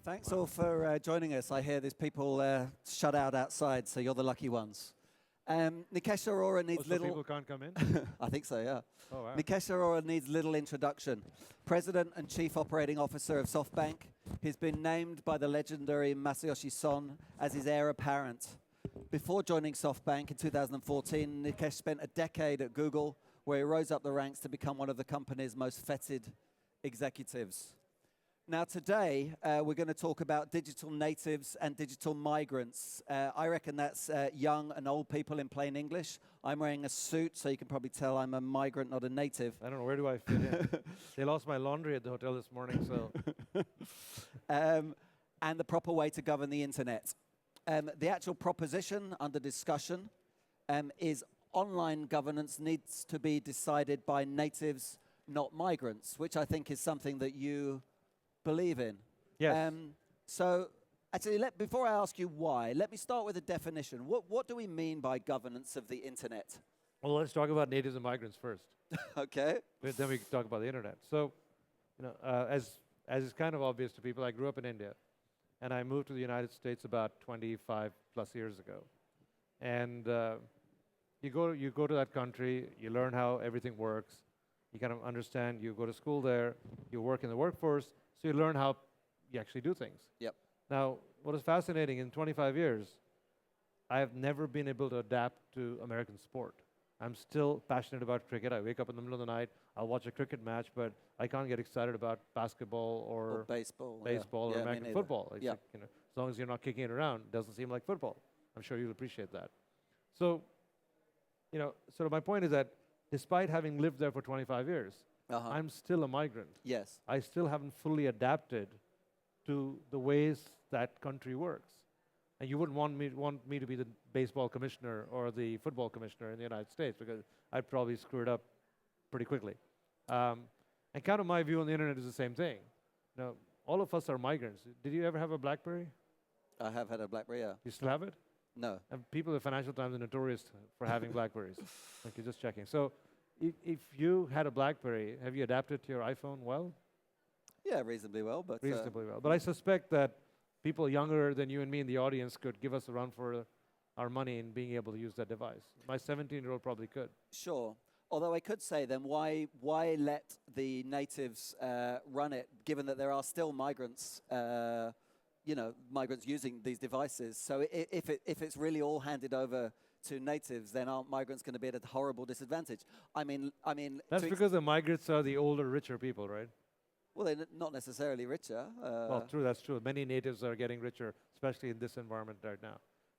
Thanks all for joining us. I hear there's people shut out outside, so you're the lucky ones. Nikesh Arora needs So people can't come in? I think so, yeah. Oh, wow. Nikesh Arora needs little introduction. President and Chief Operating Officer of Softbank. He's been named by the legendary Masayoshi Son as his heir apparent. Before joining Softbank in 2014, Nikesh spent a decade at Google, where he rose up the ranks to become one of the company's most feted executives. Now today, we're going to talk about digital natives and digital migrants. I reckon that's young and old people in plain English. I'm wearing a suit, so you can probably tell I'm a migrant, not a native. I don't know, where do I fit in? They lost my laundry at the hotel this morning, so... And the proper way to govern the internet. The actual proposition under discussion is online governance needs to be decided by natives, not migrants, which I think is something that you believe in. Yes. So actually, before I ask you why, let me start with a definition. What do we mean by governance of the internet? Well, let's talk about natives and migrants first. Okay. But then we can talk about the internet. So, you know, as is kind of obvious to people, I grew up in India, and I moved to the United States about 25 plus years ago. And you go to that country, you learn how everything works, you kind of understand, you go to school there, you work in the workforce, so you learn how you actually do things. Yep. Now, what is fascinating, in 25 years, I have never been able to adapt to American sport. I'm still passionate about cricket. I wake up in the middle of the night, I'll watch a cricket match, but I can't get excited about basketball or baseball. Or American football. It's yeah. like, you know, as long as you're not kicking it around, it doesn't seem like football. I'm sure you'll appreciate that. So, you know, sort of my point is that despite having lived there for 25 years, I'm still a migrant. Yes. I still haven't fully adapted to the ways that country works. And you wouldn't want me to be the baseball commissioner or the football commissioner in the United States, because I'd probably screw it up pretty quickly. And kind of my view on the internet is the same thing. You know, all of us are migrants. Did you ever have a BlackBerry? I have had a BlackBerry, yeah. You still have it? No. And people at Financial Times are notorious for having BlackBerries. Okay, just checking. So if you had a BlackBerry, have you adapted to your iPhone well? Yeah, reasonably well. But reasonably well. But I suspect that people younger than you and me in the audience could give us a run for our money in being able to use that device. My 17-year-old probably could. Sure. Although I could say then, why let the natives run it, given that there are still migrants, migrants using these devices? So if it's really all handed over to natives, then aren't migrants going to be at a horrible disadvantage? I mean. That's because the migrants are the older, richer people, right? Well, they're not necessarily richer. Well, true, that's true. Many natives are getting richer, especially in this environment right now.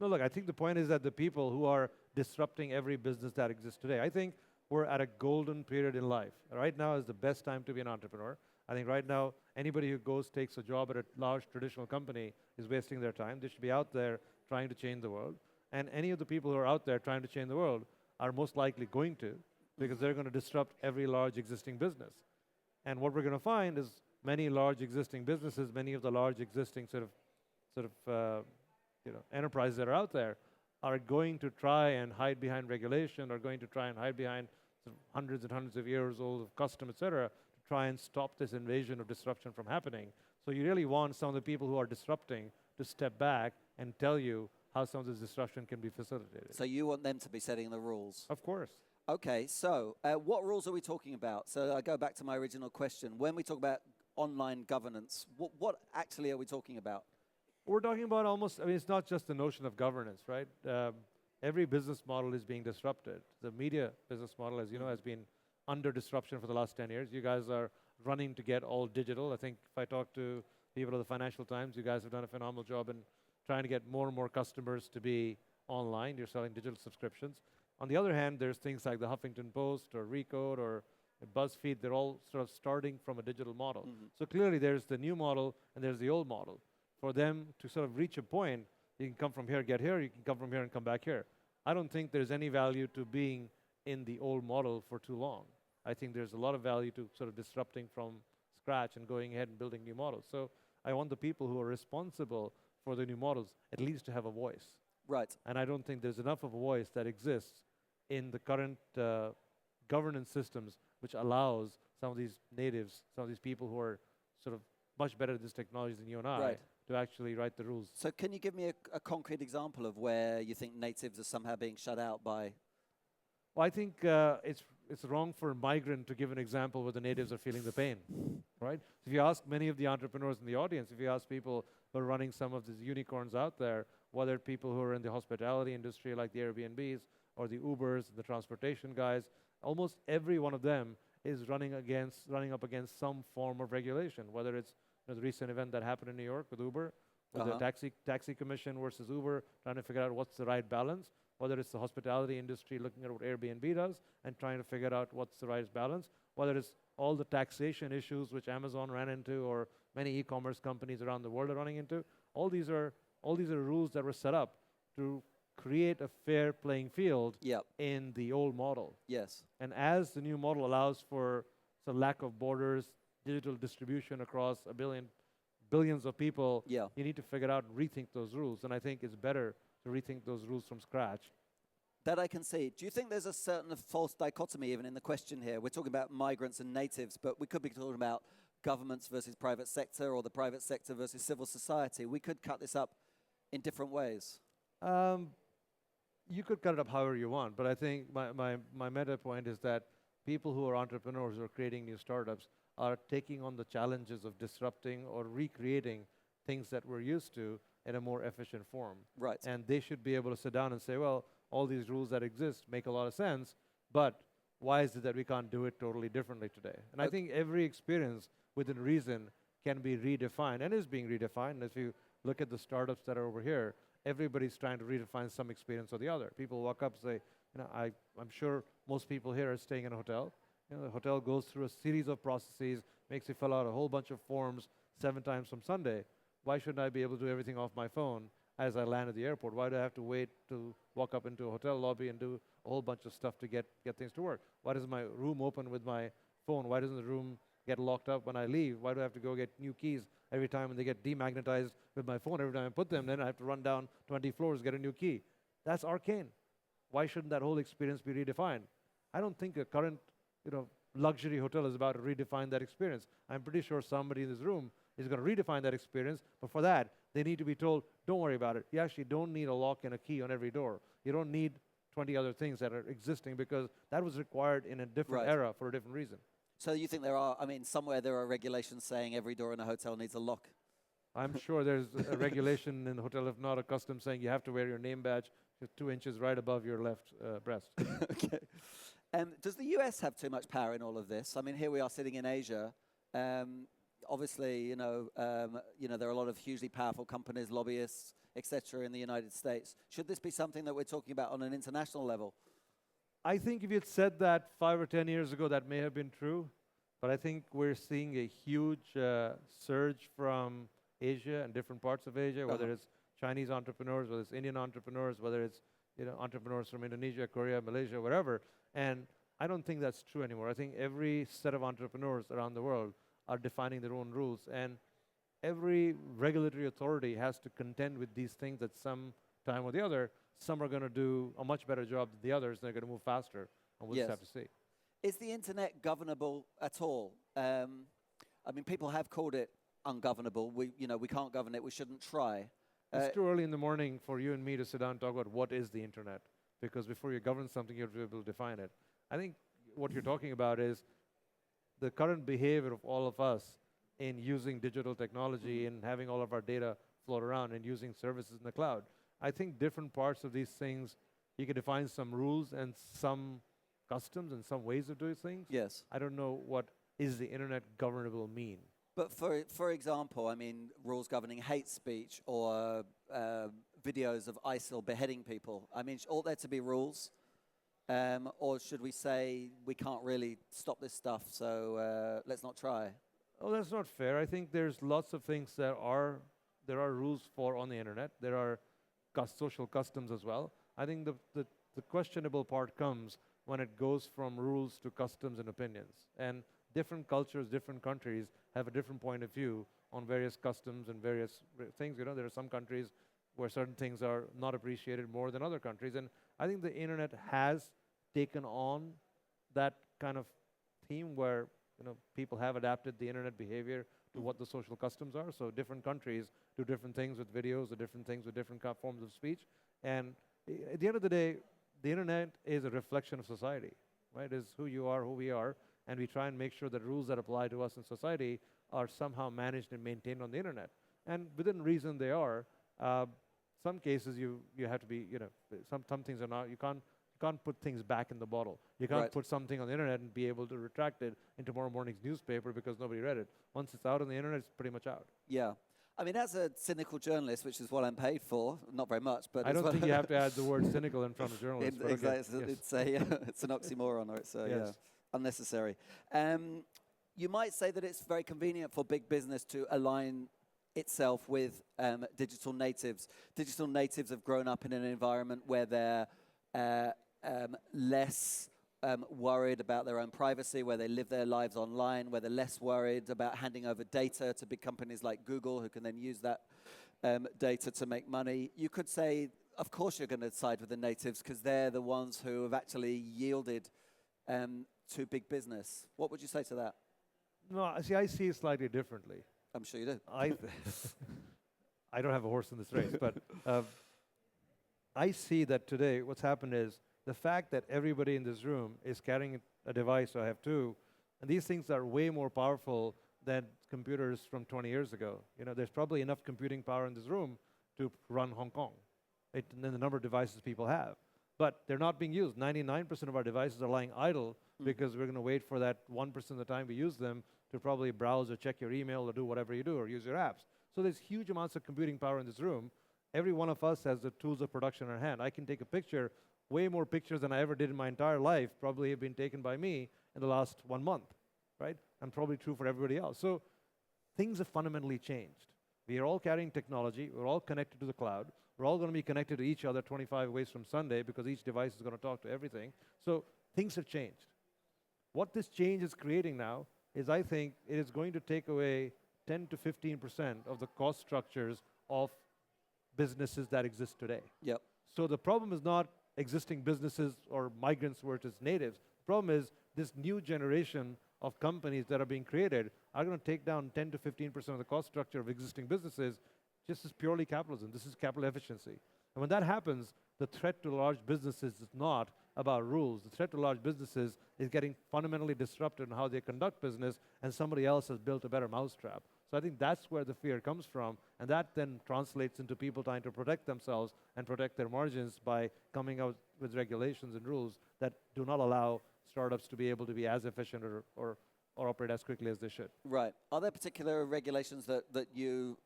No, look, I think the point is that the people who are disrupting every business that exists today, I think we're at a golden period in life. Right now is the best time to be an entrepreneur. I think right now, anybody who takes a job at a large traditional company is wasting their time. They should be out there trying to change the world. And any of the people who are out there trying to change the world are most likely going to, because they're going to disrupt every large existing business. And what we're going to find is many large existing businesses, many of the large existing enterprises that are out there are going to try and hide behind regulation, or going to try and hide behind hundreds and hundreds of years old of custom, et cetera, to try and stop this invasion of disruption from happening. So you really want some of the people who are disrupting to step back and tell you how some of this disruption can be facilitated. So you want them to be setting the rules? Of course. Okay, so what rules are we talking about? So I go back to my original question. When we talk about online governance, what actually are we talking about? We're talking about it's not just the notion of governance, right? Every business model is being disrupted. The media business model, as you know, has been under disruption for the last 10 years. You guys are running to get all digital. I think if I talk to people at the Financial Times, you guys have done a phenomenal job in trying to get more and more customers to be online. You're selling digital subscriptions. On the other hand, there's things like the Huffington Post or Recode or BuzzFeed. They're all sort of starting from a digital model. So clearly there's the new model and there's the old model. For them to sort of reach a point, you can come from here, get here, you can come from here and come back here. I don't think there's any value to being in the old model for too long. I think there's a lot of value to sort of disrupting from scratch and going ahead and building new models. So I want the people who are responsible for the new models at least to have a voice. Right. And I don't think there's enough of a voice that exists in the current governance systems which allows some of these natives, some of these people who are sort of much better at this technology than you and I Right. to actually write the rules. So can you give me a concrete example of where you think natives are somehow being shut out by? Well, I think it's wrong for a migrant to give an example where the natives are feeling the pain, right? If you ask many of the entrepreneurs in the audience, if you ask people who are running some of these unicorns out there, whether people who are in the hospitality industry like the Airbnbs or the Ubers, the transportation guys, almost every one of them is running up against some form of regulation, whether it's the recent event that happened in New York with Uber, with the taxi commission versus Uber, trying to figure out what's the right balance, whether it's the hospitality industry looking at what Airbnb does and trying to figure out what's the right balance, whether it's all the taxation issues which Amazon ran into or many e-commerce companies around the world are running into. All these are rules that were set up to create a fair playing field in the old model. Yes. And as the new model allows for the lack of borders, digital distribution across billions of people, you need to figure out and rethink those rules. And I think it's better to rethink those rules from scratch. That I can see. Do you think there's a certain false dichotomy even in the question here? We're talking about migrants and natives, but we could be talking about governments versus private sector or the private sector versus civil society. We could cut this up in different ways. You could cut it up however you want, but I think my meta point is that people who are entrepreneurs or creating new startups are taking on the challenges of disrupting or recreating things that we're used to in a more efficient form. Right. And they should be able to sit down and say, well, all these rules that exist make a lot of sense, but why is it that we can't do it totally differently today? And I think every experience within reason can be redefined and is being redefined. And if you look at the startups that are over here, everybody's trying to redefine some experience or the other. People walk up and say, I'm sure most people here are staying in a hotel. The hotel goes through a series of processes, makes you fill out a whole bunch of forms 7 times from Sunday. Why shouldn't I be able to do everything off my phone as I land at the airport? Why do I have to wait to walk up into a hotel lobby and do a whole bunch of stuff to get things to work? Why doesn't my room open with my phone? Why doesn't the room get locked up when I leave? Why do I have to go get new keys every time when they get demagnetized with my phone? Every time I put them, then I have to run down 20 floors, get a new key. That's arcane. Why shouldn't that whole experience be redefined? I don't think a current luxury hotel is about to redefine that experience. I'm pretty sure somebody in this room is going to redefine that experience, but for that, they need to be told, don't worry about it. You actually don't need a lock and a key on every door. You don't need 20 other things that are existing because that was required in a different era for a different reason. So you think somewhere there are regulations saying every door in a hotel needs a lock? I'm sure there's a regulation in the hotel, if not a custom, saying you have to wear your name badge 2 inches right above your left breast. Okay. Does the US have too much power in all of this? I mean, here we are sitting in Asia. Obviously, there are a lot of hugely powerful companies, lobbyists, etc. in the United States. Should this be something that we're talking about on an international level? I think if you'd said that 5 or 10 years ago, that may have been true. But I think we're seeing a huge surge from Asia and different parts of Asia, whether it's Chinese entrepreneurs, whether it's Indian entrepreneurs, whether it's entrepreneurs from Indonesia, Korea, Malaysia, wherever. And I don't think that's true anymore. I think every set of entrepreneurs around the world are defining their own rules. And every regulatory authority has to contend with these things at some time or the other. Some are going to do a much better job than the others. They're going to move faster. And we'll just have to see. Is the internet governable at all? I mean, people have called it ungovernable. We can't govern it. We shouldn't try. It's too early in the morning for you and me to sit down and talk about what is the internet. Because before you govern something, you have to be able to define it. I think what you're talking about is the current behavior of all of us in using digital technology and having all of our data float around and using services in the cloud. I think different parts of these things, you can define some rules and some customs and some ways of doing things. Yes. I don't know what is the internet governable mean. But for example, I mean, rules governing hate speech or videos of ISIL beheading people. I mean, ought there to be rules? Or should we say we can't really stop this stuff, so let's not try? Oh, that's not fair. I think there's lots of things there are rules for on the internet. There are social customs as well. I think the questionable part comes when it goes from rules to customs and opinions. And different cultures, different countries have a different point of view on various customs and various things. There are some countries where certain things are not appreciated more than other countries. And I think the internet has taken on that kind of theme where People have adapted the internet behavior to what the social customs are. So different countries do different things with videos, or different things with different forms of speech. And at the end of the day, the internet is a reflection of society, right? Is who you are, who we are, and we try and make sure that rules that apply to us in society are somehow managed and maintained on the internet. And within reason they are. Some cases you have to be, some things are not, you can't put things back in the bottle. You can't put something on the internet and be able to retract it in tomorrow morning's newspaper because nobody read it. Once it's out on the internet, it's pretty much out. Yeah. I mean, as a cynical journalist, which is what I'm paid for, not very much, but I don't think you have to add the word cynical in front of journalists. Exactly. Okay. It's an oxymoron, or it's Yes. unnecessary. You might say that it's very convenient for big business to align itself with digital natives. Digital natives have grown up in an environment where they're less worried about their own privacy, where they live their lives online, where they're less worried about handing over data to big companies like Google, who can then use that data to make money. You could say, of course you're going to side with the natives because they're the ones who have actually yielded to big business. What would you say to that? No, see, I see it slightly differently. I'm sure you do. I don't have a horse in this race, but I see that today what's happened is the fact that everybody in this room is carrying a device, so I have two, and these things are way more powerful than computers from 20 years ago. There's probably enough computing power in this room to run Hong Kong, and then the number of devices people have. But they're not being used. 99% of our devices are lying idle because we're going to wait for that 1% of the time we use them to probably browse or check your email or do whatever you do or use your apps. So there's huge amounts of computing power in this room. Every one of us has the tools of production in our hand. I can take a picture, way more pictures than I ever did in my entire life probably have been taken by me in the last 1 month, right? And probably true for everybody else. So things have fundamentally changed. We are all carrying technology. We're all connected to the cloud. We're all going to be connected to each other 25 ways from Sunday because each device is going to talk to everything. So things have changed. What this change is creating now is, I think, it is going to take away 10 to 15% of the cost structures of businesses that exist today. Yep. So the problem is not existing businesses or migrants versus natives. The problem is this new generation of companies that are being created are going to take down 10 to 15% of the cost structure of existing businesses. Just as purely capitalism. This is capital efficiency. And when that happens, the threat to large businesses is not about rules. The threat to large businesses is getting fundamentally disrupted in how they conduct business, and somebody else has built a better mousetrap. So I think that's where the fear comes from, and that then translates into people trying to protect themselves and protect their margins by coming out with regulations and rules that do not allow startups to be able to be as efficient or operate as quickly as they should. Right. Are there particular regulations that you,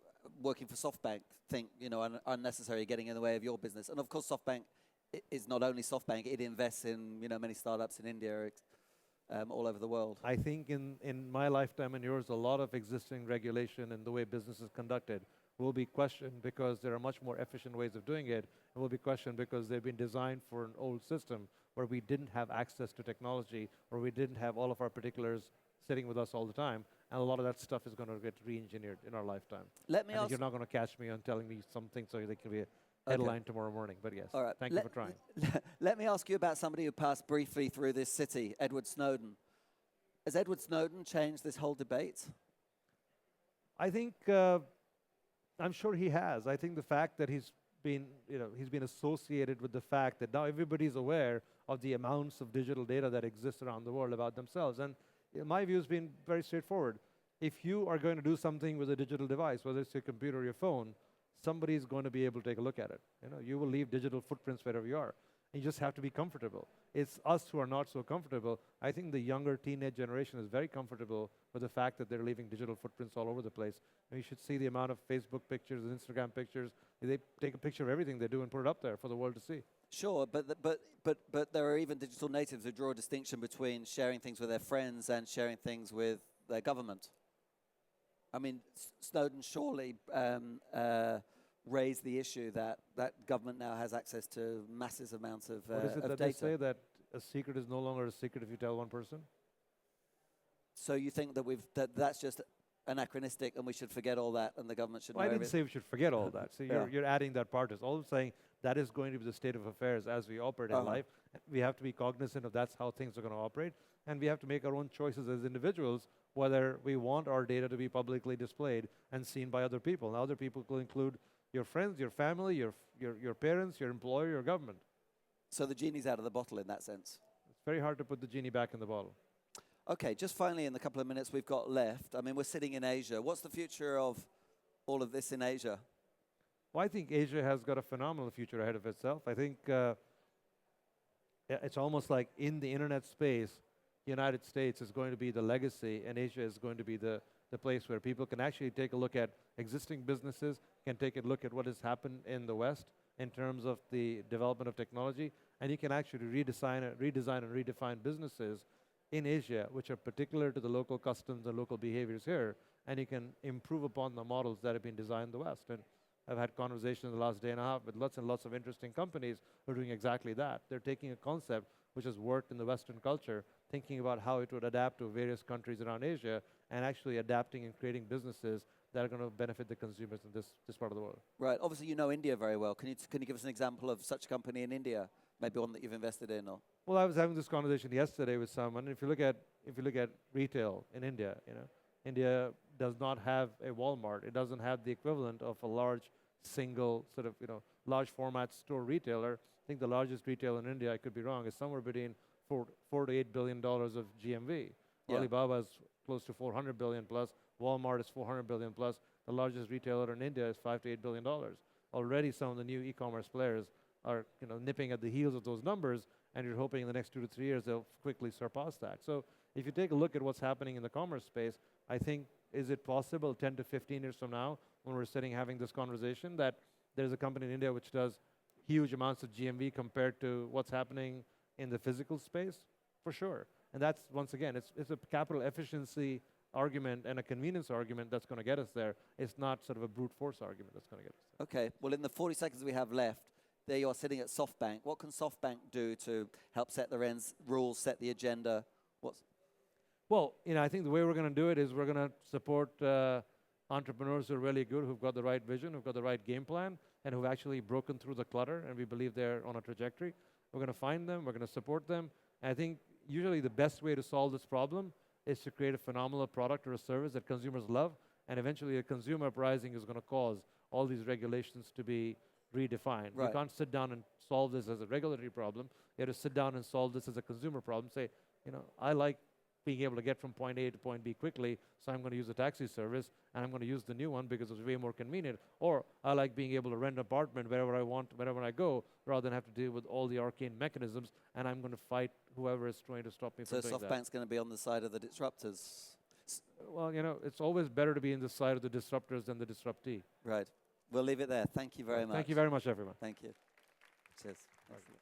working for Softbank, think are unnecessary, getting in the way of your business? And of course, Softbank is not only Softbank; it invests in many startups in India, all over the world. I think in my lifetime and yours, a lot of existing regulation and the way business is conducted will be questioned because there are much more efficient ways of doing it, and will be questioned because they've been designed for an old system where we didn't have access to technology, or we didn't have all of our particulars sitting with us all the time. And a lot of that stuff is going to get re-engineered in our lifetime. Let me ask. You're not going to catch me on telling me something so they can be a headline tomorrow morning. But yes, all right. Thank you for trying. Let me ask you about somebody who passed briefly through this city, Edward Snowden. Has Edward Snowden changed this whole debate? I think, I'm sure he has. I think the fact that he's been associated with the fact that now everybody's aware of the amounts of digital data that exists around the world about themselves. And my view has been very straightforward. If you are going to do something with a digital device, whether it's your computer or your phone, somebody is going to be able to take a look at it. You will leave digital footprints wherever you are. You just have to be comfortable. It's us who are not so comfortable. I think the younger teenage generation is very comfortable with the fact that they're leaving digital footprints all over the place. And you should see the amount of Facebook pictures and Instagram pictures. They take a picture of everything they do and put it up there for the world to see. Sure, but there are even digital natives who draw a distinction between sharing things with their friends and sharing things with their government. I mean, Snowden surely raised the issue that government now has access to massive amounts of What is it of that data. they say, that a secret is no longer a secret if you tell one person? So you think that that's just anachronistic and we should forget all that and the government should know I didn't everything? say we should forget all that. So you're adding that part. All I'm saying, that is going to be the state of affairs as we operate in life. We have to be cognizant of that's how things are going to operate. and we have to make our own choices as individuals, whether we want our data to be publicly displayed and seen by other people. Now, other people will include your friends, your family, your parents, your employer, your government. So the genie's out of the bottle in that sense. It's very hard to put the genie back in the bottle. Okay, just finally, in the couple of minutes we've got left, I mean, we're sitting in Asia. What's the future of all of this in Asia? Well, I think Asia has got a phenomenal future ahead of itself. I think it's almost like in the internet space, the United States is going to be the legacy, and Asia is going to be the place where people can actually take a look at existing businesses, can take a look at what has happened in the West in terms of the development of technology, and you can actually redesign and redefine businesses in Asia, which are particular to the local customs and local behaviors here, and you can improve upon the models that have been designed in the West. And I've had conversations in the last day and a half with lots and lots of interesting companies who are doing exactly that. They're taking a concept which has worked in the Western culture, thinking about how it would adapt to various countries around Asia, and actually adapting and creating businesses that are going to benefit the consumers in this part of the world. Right. Obviously, you know India very well. Can you give us an example of such a company in India? Maybe one that you've invested in, or? Well, I was having this conversation yesterday with someone. If you look at retail in India, India does not have a Walmart. It doesn't have the equivalent of a large single sort of large format store retailer. I think the largest retailer in India, I could be wrong, is somewhere between $4 to $8 billion of GMV. Yeah. Alibaba is close to 400 billion plus. Walmart is 400 billion plus. The largest retailer in India is $5 to $8 billion. Already, some of the new e-commerce players are nipping at the heels of those numbers, and you're hoping in the next 2 to 3 years they'll quickly surpass that. So if you take a look at what's happening in the commerce space, I think, is it possible 10 to 15 years from now, when we're sitting having this conversation, that there's a company in India which does huge amounts of GMV compared to what's happening in the physical space? For sure. And that's, once again, it's a capital efficiency argument and a convenience argument that's going to get us there. It's not sort of a brute force argument that's going to get us there. Okay. Well, in the 40 seconds we have left, there you are sitting at Softbank. What can Softbank do to help set the rules, set the agenda? Well, I think the way we're going to do it is we're going to support entrepreneurs who are really good, who've got the right vision, who've got the right game plan, and who've actually broken through the clutter, and we believe they're on a trajectory. We're going to find them, we're going to support them. And I think usually the best way to solve this problem is to create a phenomenal product or a service that consumers love, and eventually a consumer uprising is going to cause all these regulations to be redefined. Right. You can't sit down and solve this as a regulatory problem. You have to sit down and solve this as a consumer problem. Say, I like being able to get from point A to point B quickly, so I'm going to use a taxi service, and I'm going to use the new one because it's way more convenient. Or I like being able to rent an apartment wherever I want, wherever I go, rather than have to deal with all the arcane mechanisms, and I'm going to fight whoever is trying to stop me from doing that. So Softbank's going to be on the side of the disruptors? Well, it's always better to be in the side of the disruptors than the disruptee. Right. We'll leave it there. Thank you very much. Thank you very much, everyone. Thank you. Cheers. Excellent.